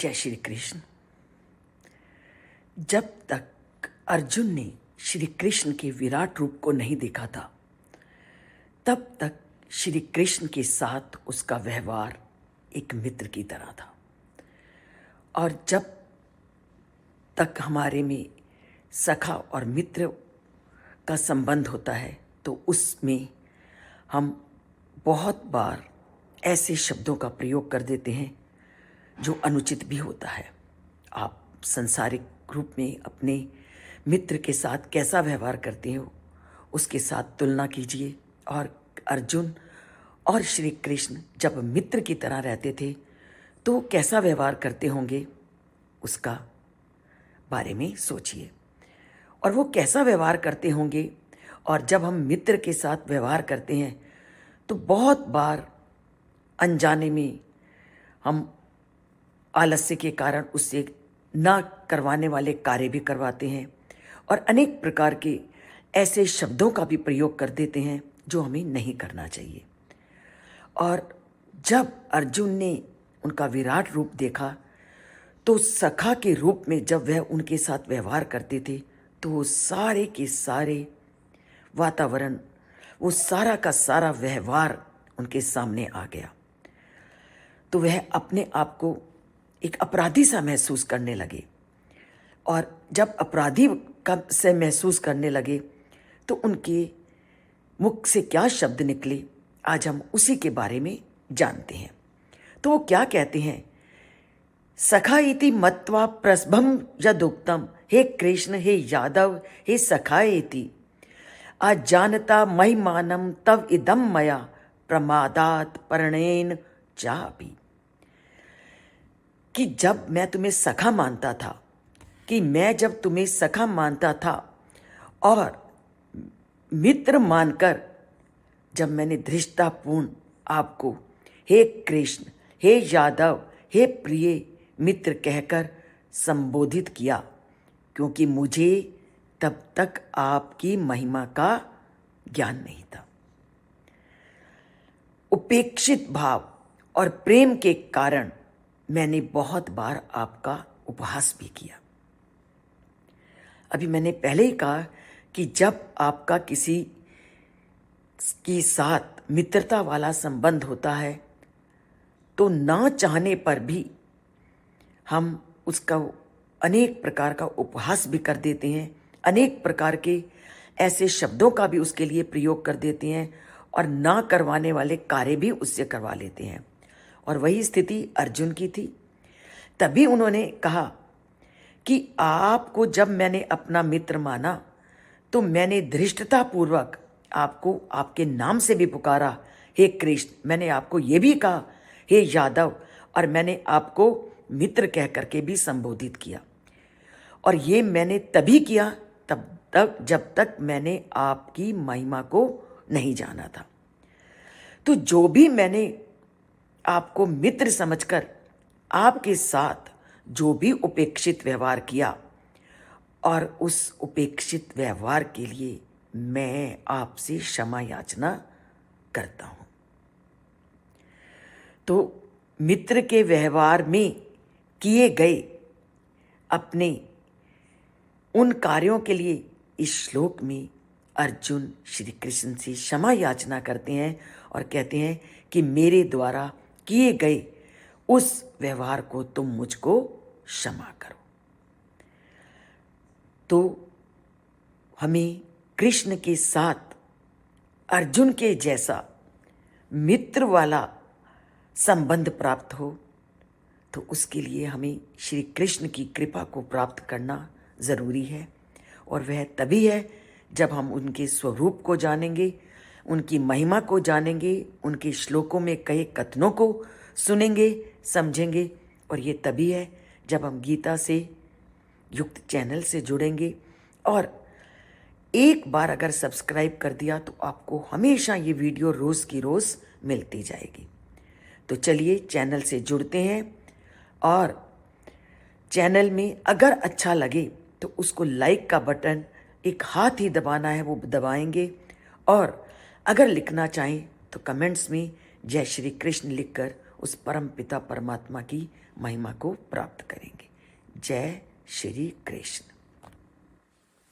जय श्री कृष्ण। जब तक अर्जुन ने श्री कृष्ण के विराट रूप को नहीं देखा था, तब तक श्री कृष्ण के साथ उसका व्यवहार एक मित्र की तरह था। और जब तक हमारे में सखा और मित्र का संबंध होता है, तो उसमें हम बहुत बार ऐसे शब्दों का प्रयोग कर देते हैं जो अनुचित भी होता है। आप सांसारिक रूप में अपने मित्र के साथ कैसा व्यवहार करते हो, उसके साथ तुलना कीजिए। और अर्जुन और श्री कृष्ण जब मित्र की तरह रहते थे तो कैसा व्यवहार करते होंगे, उसका बारे में सोचिए। और वो कैसा व्यवहार करते होंगे, और जब हम मित्र के साथ व्यवहार करते हैं तो बहुत बार अनजाने में हम आलस्य के कारण उससे ना करवाने वाले कार्य भी करवाते हैं, और अनेक प्रकार के ऐसे शब्दों का भी प्रयोग कर देते हैं जो हमें नहीं करना चाहिए। और जब अर्जुन ने उनका विराट रूप देखा तो सखा के रूप में जब वह उनके साथ व्यवहार करते थे तो वो सारे के सारे वातावरण, वो सारा का सारा व्यवहार उनके सामने आ गया। तो वह अपने आप को एक अपराधी सा महसूस करने लगे। और जब अपराधी का से महसूस करने लगे तो उनके मुख से क्या शब्द निकले, आज हम उसी के बारे में जानते हैं। तो वो क्या कहते हैं, सखा इति मत्वा प्रसभम यदुक्तम, हे कृष्ण हे यादव हे सखा इति आज जानता महिमानम तव इदम मया प्रमादात पर्णेन चापि। कि जब मैं तुम्हें सखा मानता था, कि मैं जब तुम्हें सखा मानता था और मित्र मानकर जब मैंने धृष्टतापूर्ण आपको हे कृष्ण हे यादव हे प्रिय मित्र कहकर संबोधित किया, क्योंकि मुझे तब तक आपकी महिमा का ज्ञान नहीं था। उपेक्षित भाव और प्रेम के कारण मैंने बहुत बार आपका उपहास भी किया। अभी मैंने पहले ही कहा कि जब आपका किसी के साथ मित्रता वाला संबंध होता है तो ना चाहने पर भी हम उसका अनेक प्रकार का उपहास भी कर देते हैं, अनेक प्रकार के ऐसे शब्दों का भी उसके लिए प्रयोग कर देते हैं, और ना करवाने वाले कार्य भी उससे करवा लेते हैं। और वही स्थिति अर्जुन की थी। तभी उन्होंने कहा कि आपको जब मैंने अपना मित्र माना तो मैंने धृष्टतापूर्वक आपको आपके नाम से भी पुकारा, हे कृष्ण। मैंने आपको ये भी कहा हे यादव, और मैंने आपको मित्र कह करके भी संबोधित किया। और ये मैंने तभी किया तब तक जब तक मैंने आपकी महिमा को नहीं जाना था। तो जो भी मैंने आपको मित्र समझकर आपके साथ जो भी उपेक्षित व्यवहार किया, और उस उपेक्षित व्यवहार के लिए मैं आपसे क्षमा याचना करता हूं। तो मित्र के व्यवहार में किए गए अपने उन कार्यों के लिए इस श्लोक में अर्जुन श्री कृष्ण से क्षमा याचना करते हैं और कहते हैं कि मेरे द्वारा किए गए उस व्यवहार को तुम मुझको क्षमा करो। तो हमें कृष्ण के साथ अर्जुन के जैसा मित्र वाला संबंध प्राप्त हो, तो उसके लिए हमें श्री कृष्ण की कृपा को प्राप्त करना ज़रूरी है। और वह तभी है जब हम उनके स्वरूप को जानेंगे, उनकी महिमा को जानेंगे, उनके श्लोकों में कहे कथनों को सुनेंगे, समझेंगे। और ये तभी है जब हम गीता से युक्त चैनल से जुड़ेंगे। और एक बार अगर सब्सक्राइब कर दिया तो आपको हमेशा ये वीडियो रोज़ की रोज़ मिलती जाएगी। तो चलिए चैनल से जुड़ते हैं, और चैनल में अगर अच्छा लगे तो उसको लाइक का बटन एक हाथ ही दबाना है, वो दबाएंगे। और अगर लिखना चाहें तो कमेंट्स में जय श्री कृष्ण लिखकर उस परम पिता परमात्मा की महिमा को प्राप्त करेंगे। जय श्री कृष्ण।